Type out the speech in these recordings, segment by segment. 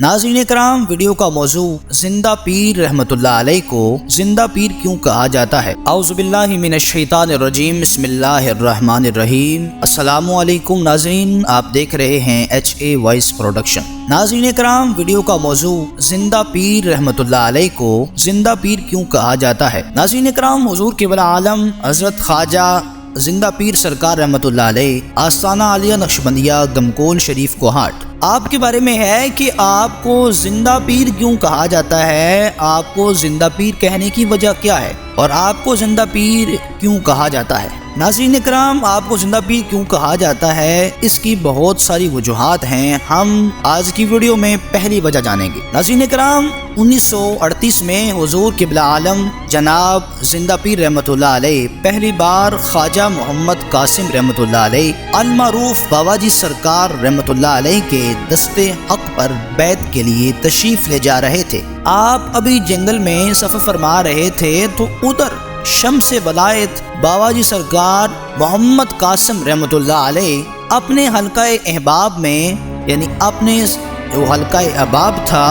नाज़रीन कराम, वीडियो का मौजू जिंदा पीर रहमतुल्लाह अलैह को जिंदा पीर क्यों कहा जाता है। औज़ु बिल्लाहि मिनश शैतानिर रजीम, बिस्मिल्लाहिर रहमानिर रहीम। अस्सलामु अलैकुम नाज़रीन, आप देख रहे हैं HA वॉइस प्रोडक्शन। नाज़रीन कराम, वीडियो का मौजू जिंदा पीर रहमतुल्लाह अलैह को जिंदा पीर क्यों कहा जाता है। नाज़रीन कराम, हुज़ूर क़िबला आलम हज़रत ख्वाजा जिंदा पीर सरकार रहमतुल्लाह अलैह आस्ताना आलिया नक्शबंदिया गमकोल शरीफ कोहाट आपके बारे में है कि आपको जिंदा पीर क्यों कहा जाता है, आपको जिंदा पीर कहने की वजह क्या है और आपको जिंदा पीर क्यों कहा जाता है। नाज़रीन इकराम, आपको जिंदा पीर क्यों कहा जाता है, इसकी बहुत सारी वजूहात हैं। हम आज की वीडियो में पहली वजह जानेंगे। नाज़रीन इकराम, 1938 में हुज़ूर क़िबला आलम जनाब जिंदा पीर रहमतुल्लाह अलैह पहली बार ख्वाजा मोहम्मद कासिम रहमतुल्लाह अलैह अल मारूफ बाबाजी सरकार रहमतुल्लाह अलैह के दस्ते हक पर बैत के लिए तशरीफ ले जा रहे थे। आप अभी जंगल में सफ़र फरमा रहे थे तो उधर शम्स वलायत बाबाजी सरकार मोहम्मद कासिम रहमतुल्लाह अलैह अपने हल्का-ए अहबाब में, यानी अपने जो हल्का-ए अहबाब था,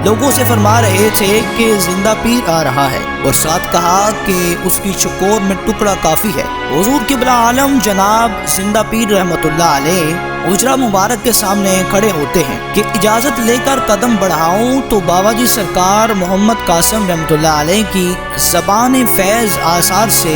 लोगों से फरमा रहे थे कि जिंदा पीर आ रहा है और साथ कहा कि उसकी चकोर में टुकड़ा काफ़ी है। हुज़ूर क़िबला आलम जनाब जिंदा पीर रहमतुल्लाह अलैह उजरा मुबारक के सामने खड़े होते हैं कि इजाज़त लेकर कदम बढ़ाऊं तो बाबाजी सरकार मोहम्मद कासिम रहमतुल्लाह अलैह की ज़बान फैज़ आसार से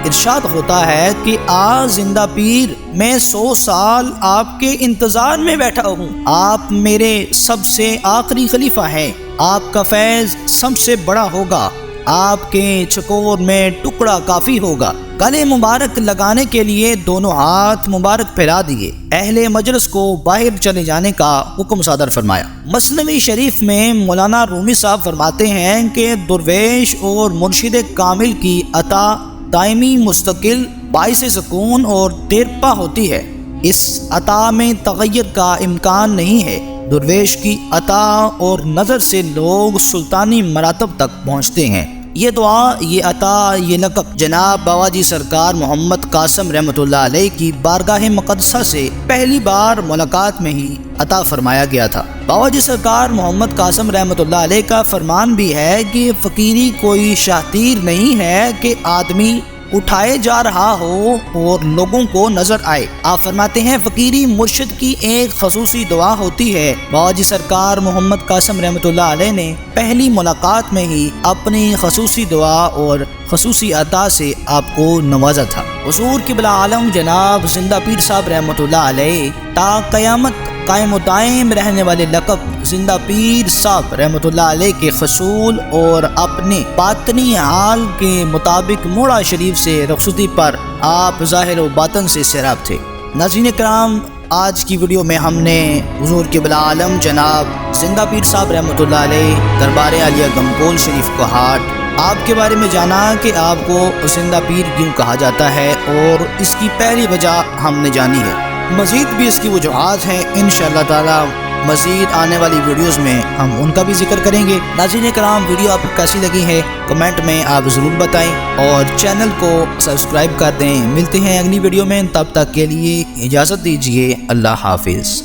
इरशाद होता है कि आ जिंदा पीर, मैं 100 साल आपके इंतज़ार में बैठा हूँ। आप मेरे सबसे आखिरी खलीफा हैं, आपका फैज़ सबसे बड़ा होगा, आपके चकोर में टुकड़ा काफ़ी होगा। गले मुबारक लगाने के लिए दोनों हाथ मुबारक फैला दिए। अहले मजलिस को बाहर चले जाने का हुक्म सादर फरमाया। मसनवी शरीफ में मौलाना रूमी साहब फरमाते हैं कि दुर्वेश और मुर्शिद कामिल की अता दायमी मुस्तकिल बाइस सुकून और देरपा होती है। इस अता में तगय्युर का इम्कान नहीं है। दुर्वेश की अता और नज़र से लोग सुल्तानी मरातब तक पहुँचते हैं। ये दुआ, ये अता, ये लक़ब जनाब बाबाजी सरकार मोहम्मद कासिम रहमतुल्लाह अलैह की बारगाह मुक़द्दसा से पहली बार मुलाकात में ही अता फरमाया गया था। बाबाजी सरकार मोहम्मद कासिम रहमतुल्लाह अलैह का फरमान भी है कि फ़कीरी कोई शातीर नहीं है कि आदमी उठाए जा रहा हो और लोगों को नजर आए। आप फरमाते हैं फ़कीरी मुर्शिद की एक खसूसी दुआ होती है। बाबाजी सरकार मोहम्मद कासिम रहमतुल्लाह अलैह ने पहली मुलाकात में ही अपनी खसूसी दुआ और खसूसी अता से आपको नवाजा था। हुज़ूर क़िबला आलम जनाब जिंदा पीर साहब रहमतुल्लाह अलैह ता क़यामत कायम दायम रहने वाले लक़ब जिंदा पीर साहब रहमतुल्लाह अलैह के खसूल और अपने बातनी हाल के मुताबिक मोड़ा शरीफ से रखसूती पर आप ज़ाहिर व बातन से सैराब थे। नाज़रीन कराम, आज की वीडियो में हमने हुज़ूर क़िबला आलम जनाब जिंदा पीर साहब रहमतुल्लाह अलैह दरबार आलिया गमकोल शरीफ कोहाट आपके बारे में जाना कि आपको जिंदा पीर क्यों कहा जाता है और इसकी पहली वजह हमने जानी है। मज़ीद भी इसकी वजूहात हैं। इंशाअल्लाह ताला मज़ीद आने वाली वीडियोस में हम उनका भी जिक्र करेंगे। नाज़रीन कराम, वीडियो आपको कैसी लगी है कमेंट में आप ज़रूर बताएं और चैनल को सब्सक्राइब कर दें। मिलते हैं अगली वीडियो में, तब तक के लिए इजाज़त दीजिए। अल्लाह हाफिज़।